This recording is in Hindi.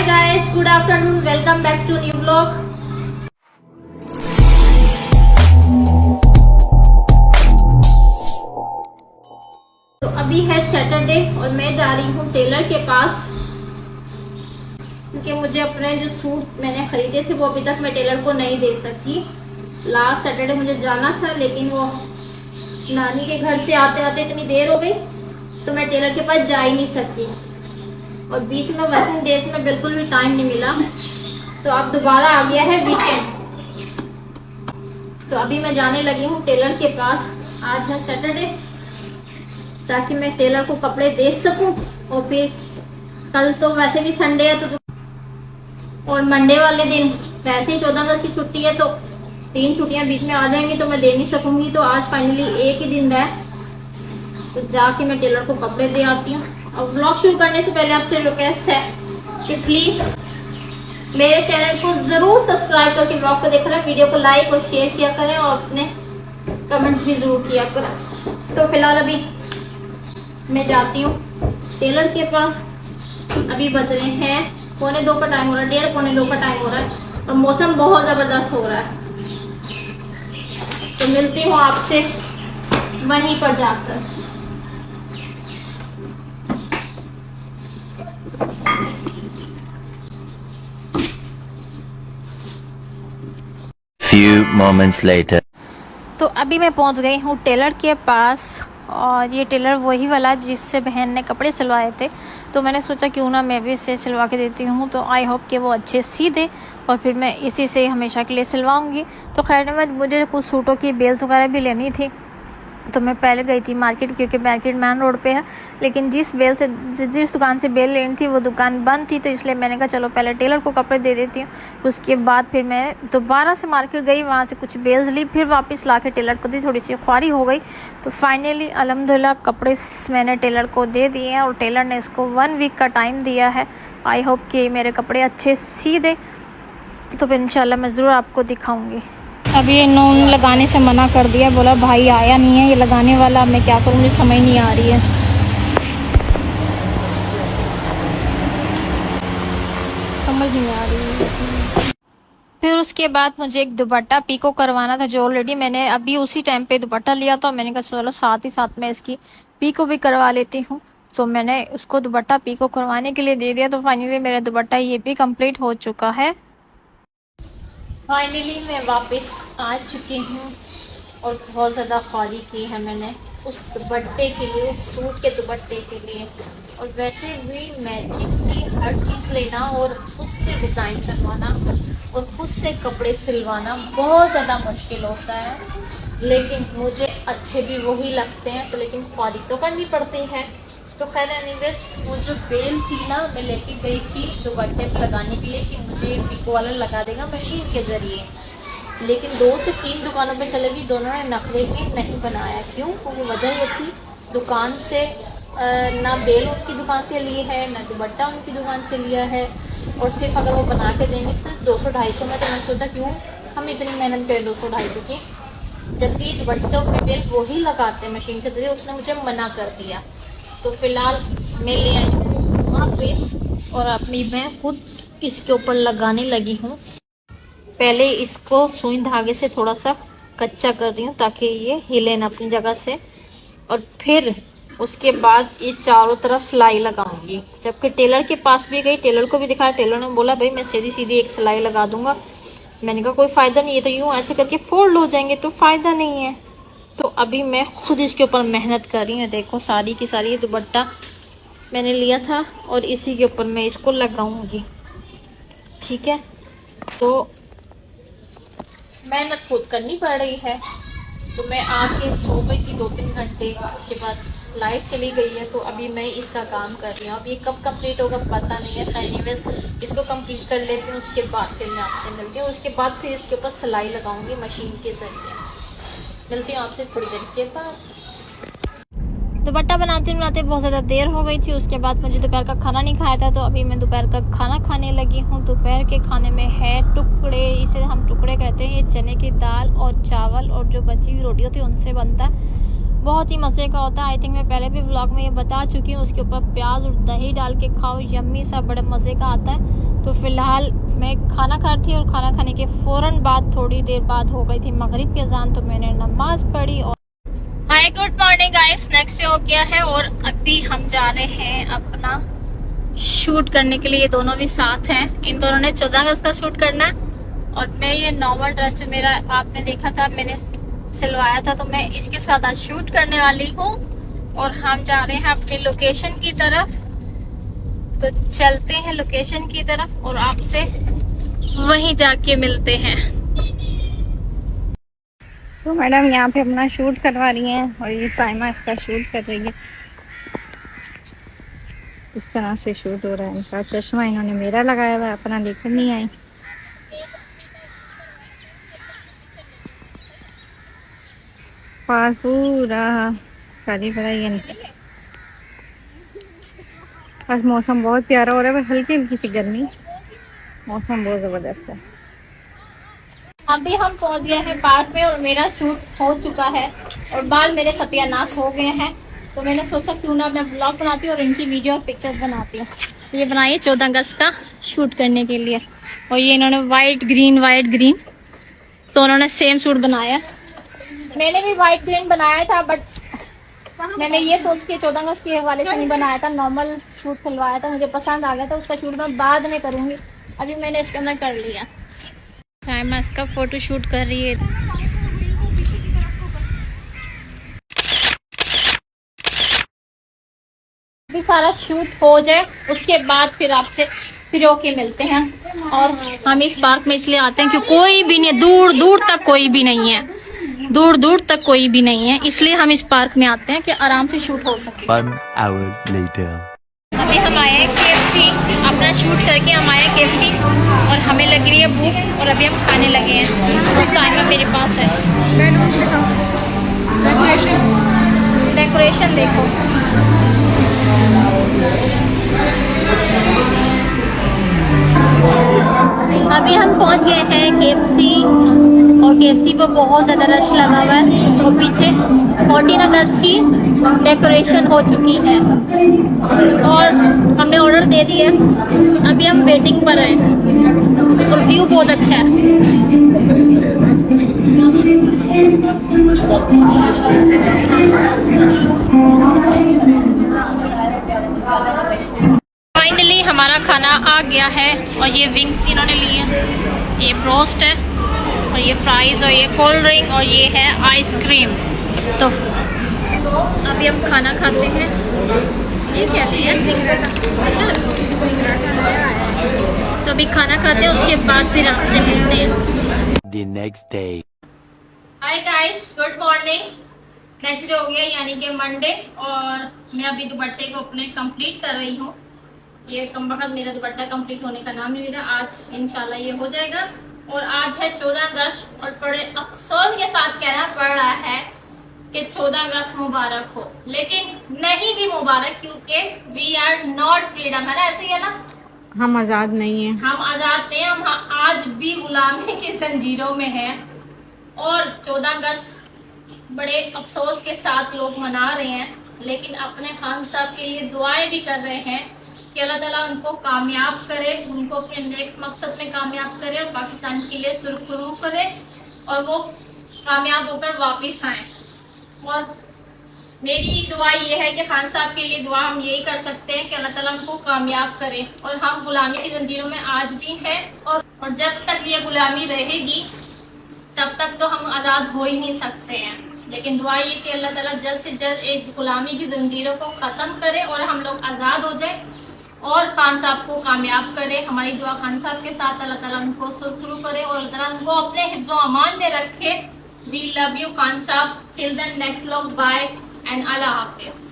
guys, good afternoon. Welcome back to new vlog. तो अभी है सैटरडे और मैं जा रही हूँ टेलर के पास क्योंकि मुझे अपने जो सूट मैंने खरीदे थे वो अभी तक मैं टेलर को नहीं दे सकी। लास्ट सैटरडे मुझे जाना था लेकिन वो नानी के घर से आते आते इतनी देर हो गई तो मैं टेलर के पास जा ही नहीं सकी और बीच में वर्किंग डेज में बिल्कुल भी टाइम नहीं मिला। तो अब दोबारा आ गया है वीकेंड, तो अभी मैं जाने लगी हूँ टेलर के पास। आज है सैटरडे ताकि मैं टेलर को कपड़े दे सकूं और फिर कल तो वैसे भी संडे है तो और मंडे वाले दिन वैसे ही 14 अगस्त की छुट्टी है तो 3 छुट्टियां बीच में आ जाएंगी तो मैं दे नहीं सकूंगी। तो आज फाइनली एक ही दिन रहा तो जाके मैं टेलर को कपड़े दे आती हूँ। और व्लॉग शुरू करने से पहले आपसे रिक्वेस्ट है कि प्लीज मेरे चैनल को जरूर सब्सक्राइब करके व्लॉग को देख रहे हैं, वीडियो को लाइक और शेयर किया करें और अपने कमेंट्स भी जरूर किया करें। तो फिलहाल अभी मैं जाती हूँ टेलर के पास। अभी बज रहे हैं 1:45 का टाइम हो रहा है, 1:30 पौने 2 का टाइम हो रहा है और मौसम बहुत जबरदस्त हो रहा है। तो मिलती हूँ आपसे वहीं पर जाकर। Few moments later. तो अभी मैं पहुंच गई हूँ टेलर के पास और ये टेलर वही वाला जिससे बहन ने कपड़े सिलवाए थे। तो मैंने सोचा क्यों ना मैं भी इससे सिलवा के देती हूँ, तो आई होप कि वो अच्छे सी दे और फिर मैं इसी से हमेशा के लिए सिलवाऊंगी। तो खैर में मुझे कुछ सूटों की बेल्स वगैरह भी लेनी थी तो मैं पहले गई थी मार्केट, क्योंकि मार्केट मेन रोड पे है। लेकिन जिस दुकान से बेल लेनी थी वो दुकान बंद थी, तो इसलिए मैंने कहा चलो पहले टेलर को कपड़े दे देती हूँ। उसके बाद फिर मैं दोबारा से मार्केट गई, वहाँ से कुछ बेल्स ली, फिर वापस ला के टेलर को दी। थोड़ी सी ख्वारी हो गई तो फाइनली अल्हम्दुलिल्लाह कपड़े मैंने टेलर को दे दिए हैं और टेलर ने इसको 1 वीक का टाइम दिया है। आई होप कि मेरे कपड़े अच्छे सी दे, तो फिर इंशाल्लाह मैं ज़रूर आपको दिखाऊँगी। अभी इन्होंने लगाने से मना कर दिया, बोला भाई आया नहीं है ये लगाने वाला, मैं क्या करूँ, मुझे समझ नहीं आ रही है। समझ नहीं आ रही है। फिर उसके बाद मुझे एक दुपट्टा पीको करवाना था जो ऑलरेडी मैंने अभी उसी टाइम पे दुपट्टा लिया था। मैंने कहा चलो साथ ही साथ में इसकी पीको भी करवा लेती हूँ, तो मैंने उसको दुपट्टा पीको करवाने के लिए दे दिया। तो फाइनली मेरा दुपट्टा ये भी कंप्लीट हो चुका है। फाइनली मैं वापस आ चुकी हूँ और बहुत ज़्यादा ख्वारी की है मैंने उस दुपट्टे के लिए, उस सूट के दुपट्टे के लिए। और वैसे भी मैचिंग की हर चीज़ लेना और खुद से डिज़ाइन करवाना और खुद से कपड़े सिलवाना बहुत ज़्यादा मुश्किल होता है, लेकिन मुझे अच्छे भी वही लगते हैं। तो लेकिन ख्वारी तो करनी पड़ती है। तो खैर एनीवेज वो जो बेल थी ना मैं लेके गई थी दुपट्टे पे लगाने के लिए कि मुझे पिको वाला लगा देगा मशीन के ज़रिए, लेकिन 2 से 3 दुकानों पे चले गई, दोनों ने नखरे की नहीं बनाया। क्यों? क्योंकि वजह ये थी दुकान से ना बेल उनकी दुकान से ली है ना दुपट्टा उनकी दुकान से लिया है, और सिर्फ अगर वो बना के देंगे तो 200-250 में। तो मैं सोचा क्यों हम इतनी मेहनत करें 200-250 की, जबकि दुपट्टों पे बेल वही लगाते मशीन के ज़रिए। उसने मुझे मना कर दिया। तो फिलहाल मैं ले आई हूँ वापस और अपनी मैं खुद इसके ऊपर लगाने लगी हूँ। पहले इसको सुई धागे से थोड़ा सा कच्चा कर रही हूँ ताकि ये हिले ना अपनी जगह से, और फिर उसके बाद ये चारों तरफ सिलाई लगाऊंगी। जबकि टेलर के पास भी गई, टेलर को भी दिखाया, टेलर ने बोला भाई मैं सीधी सीधी एक सिलाई लगा दूंगा। मैंने कहा कोई फ़ायदा नहीं है, तो यूँ ऐसे करके फोल्ड हो जाएंगे तो फ़ायदा नहीं है। तो अभी मैं खुद इसके ऊपर मेहनत कर रही हूँ। देखो सारी की सारी ये दुपट्टा मैंने लिया था और इसी के ऊपर मैं इसको लगाऊंगी। ठीक है, तो मेहनत खुद करनी पड़ रही है। तो मैं आके सो गई थी 2-3 घंटे, उसके बाद लाइट चली गई है। तो अभी मैं इसका काम कर रही हूँ। अब ये कब कंप्लीट होगा पता नहीं है। एनीवेज इसको कंप्लीट कर लेती हूँ, उसके बाद फिर मैं आपसे मिलती हूँ। उसके बाद फिर इसके ऊपर सिलाई लगाऊंगी मशीन के ज़रिए। मिलती हूँ आपसे थोड़ी देर के बाद। दुपट्टा बनाते बनाते बहुत ज़्यादा देर हो गई थी। उसके बाद मुझे दोपहर का खाना नहीं खाया था, तो अभी मैं दोपहर का खाना खाने लगी हूँ। दोपहर के खाने में है टुकड़े, इसे हम टुकड़े कहते हैं। ये चने की दाल और चावल और जो बची हुई रोटी होती है उनसे बनता है। बहुत ही मज़े का होता है। आई थिंक मैं पहले भी व्लॉग में ये बता चुकी हूँ। उसके ऊपर प्याज और दही डाल के खाओ, यम्मी सा, बड़े मज़े का आता है। तो फ़िलहाल मैं खाना खा रही थी और खाना खाने के फ़ौरन बाद थोड़ी देर बाद हो गई थी मगरिब की अजान, तो मैंने नमाज़ पढ़ी। और hi good morning guys, next day हो गया है और अभी हम जा रहे हैं अपना शूट करने के लिए। ये दोनों भी साथ हैं, इन दोनों ने 14 अगस्त का शूट करना है और मैं ये नॉर्मल ड्रेस जो मेरा आपने देखा था मैंने सिलवाया था, तो मैं इसके साथ आज शूट करने वाली हूँ। और हम जा रहे हैं अपनी लोकेशन की तरफ, तो चलते हैं लोकेशन की तरफ और आपसे वहीं जाके मिलते हैं। तो मैडम यहाँ पे अपना शूट करवा रही हैं और ये साइमा इसका शूट कर रही है। इस तरह से शूट हो रहा है इनका। चश्मा इन्होंने मेरा लगाया हुआ है, अपना लेकर नहीं आई। पूरा शादी पढ़ाई है। आज मौसम बहुत प्यारा हो रहा है, पर हल्की हल्की सी गर्मी, मौसम बहुत जबरदस्त है। अभी हम पहुंच गए हैं पार्क में और मेरा शूट हो चुका है और बाल मेरे सत्यानाश हो गए हैं, तो मैंने सोचा क्यों ना मैं ब्लॉग बनाती हूँ और इनकी वीडियो और पिक्चर्स बनाती हूँ। ये बनाइए 14 अगस्त का शूट करने के लिए, और ये इन्होंने वाइट ग्रीन तो उन्होंने सेम सूट बनाया। मैंने भी वाइट ग्रीन बनाया था, बट मैंने ये सोच के 14 अगस्त के हवाले से नहीं बनाया था, नॉर्मल शूट सिलवाया था, मुझे पसंद आ गया था। उसका शूट मैं बाद में करूँगी, अभी मैंने इसके अंदर कर लिया। साइमा इसका फोटो शूट कर रही है। अभी सारा शूट हो जाए उसके बाद फिर आपसे फिर होके मिलते हैं। और हम इस पार्क में इसलिए आते हैं कि कोई भी नहीं है, दूर दूर तक कोई भी नहीं है, दूर दूर तक कोई भी नहीं है, इसलिए हम इस पार्क में आते हैं कि आराम से शूट हो सके। 1 hour later. अभी हम आए हैं KFC, अपना शूट करके हम आए हैं KFC और हमें लग रही है भूख और अभी हम खाने लगे हैं। तो साइमा मेरे पास है। डेकोरेशन देखो, अभी हम पहुंच गए हैं KFC और KFC पर बहुत ज़्यादा रश लगा हुआ है और पीछे 14 अगस्त की डेकोरेशन हो चुकी है और हमने ऑर्डर दे दिया। अभी हम वेटिंग पर हैं और व्यू बहुत अच्छा है। फाइनली हमारा खाना आ गया है और ये विंग्स इन्होंने लिए, ये ब्रोस्ट है और ये फ्राइज़ और ये कोल्ड ड्रिंक और ये है आइसक्रीम। तो अभी हम खाना खाते हैं। ये क्या है? तो अभी खाना खाते हैं, उसके बाद फिर आपसे मिलते हैं। The next day. Hi guys, good morning. Next day हो गया यानी कि मंडे, और मैं अभी दुपट्टे को अपने कंप्लीट कर रही हूँ। ये कम वक्त मेरा दुपट्टा कंप्लीट होने का नाम नहीं ले रहा, आज इंशाल्लाह ये हो जाएगा। और आज है 14 अगस्त और बड़े अफसोस के साथ कहना पड़ रहा है कि 14 अगस्त मुबारक हो, लेकिन नहीं भी मुबारक, क्योंकि वी आर नॉट फ्रीडम, है ना, ऐसे ही है ना, हम आज़ाद नहीं हैं। हम आज़ाद नहीं, हम आज भी गुलामी की जंजीरों में हैं। और 14 अगस्त बड़े अफसोस के साथ लोग मना रहे हैं, लेकिन अपने खान साहब के लिए दुआएं भी कर रहे हैं कि अल्लाह ताला उनको कामयाब करे, उनको अपने नेक्स्ट मकसद में कामयाब करे और पाकिस्तान के लिए सुरखरू करे और वो कामयाब होकर वापस आए। और मेरी दुआ ये है कि खान साहब के लिए दुआ हम यही कर सकते हैं कि अल्लाह ताला उनको कामयाब करे। और हम गुलामी की जंजीरों में आज भी हैं और जब तक ये गुलामी रहेगी तब तक तो हम आज़ाद हो ही नहीं सकते हैं। लेकिन दुआ ये कि अल्लाह ताला जल्द से जल्द इस गुलामी की जंजीरों को ख़त्म करे और हम लोग आज़ाद हो जाए और खान साहब को कामयाब करे। हमारी दुआ खान साहब के साथ, अल्लाह ताला उनको सुरखरू करे और अल्लाह ताला उनको अपने हिफ्ज़ो अमान में रखे। वी लव यू खान साहब। Till then next vlog, bye and अल्लाह हाफिज़।